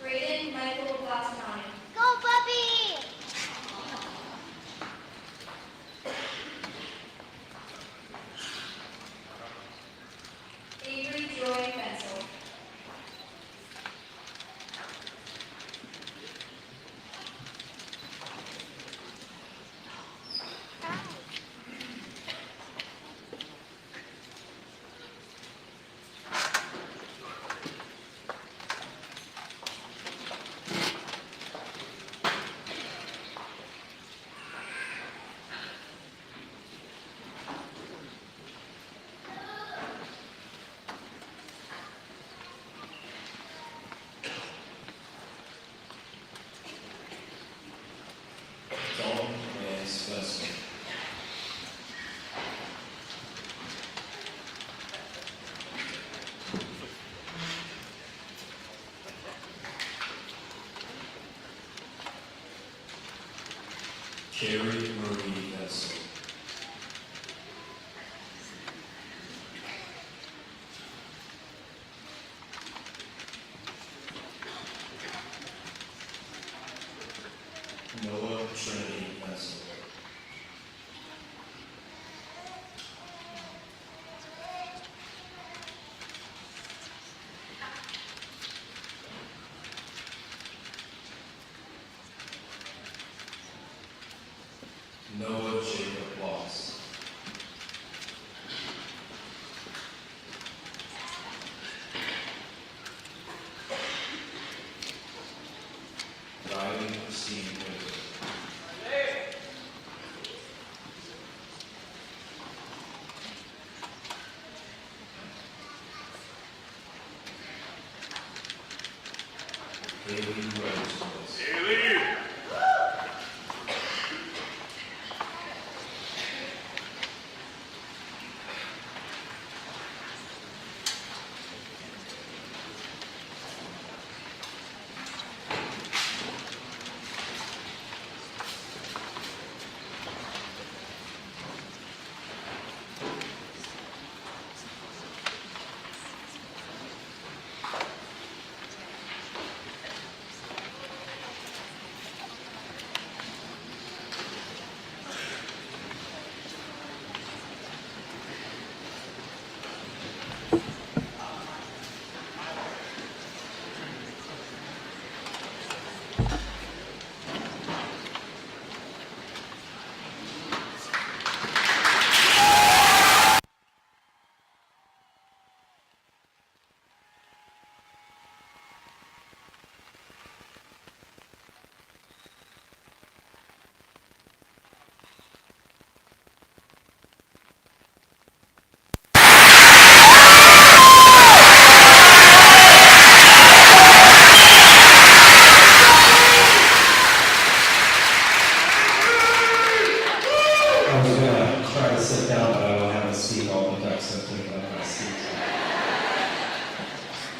Braden Michael Gattanani. Go, puppy! Avery Joy Benzel. Dalton Vance Spencer. Carrie Marie Vessel. Noah Trinity Vessel. Noah Jacob Loss. Riley Christine Whitaker. Haley Rose. Haley!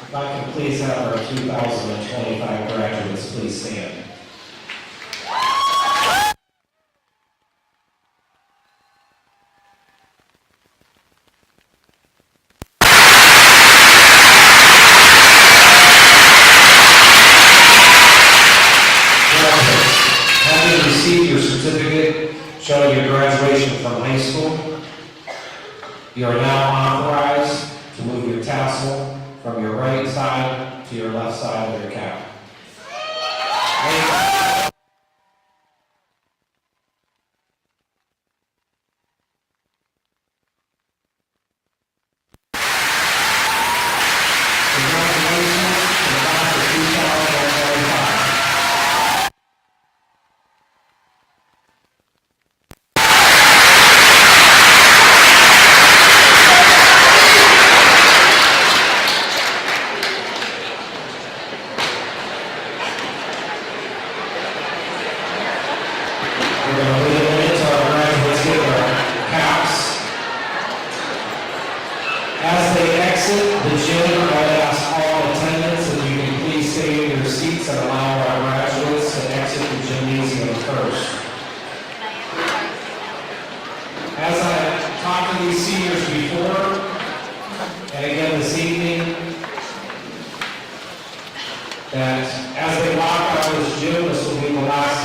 If I can please have our 2025 graduates please stand. Graduates, having received your certificate showing your graduation from high school, you are now authorized to move your tassel from your right side to your left side of your cap. Congratulations to the class of 2025. We're going to wait a minute until our graduates get their caps. As they exit the gym, I'd ask all attendants if you can please stay in your seats and allow our graduates to exit the gymnasium first. As I talked to these seniors before, and again this evening, that as they walk out of this gym, this will be the last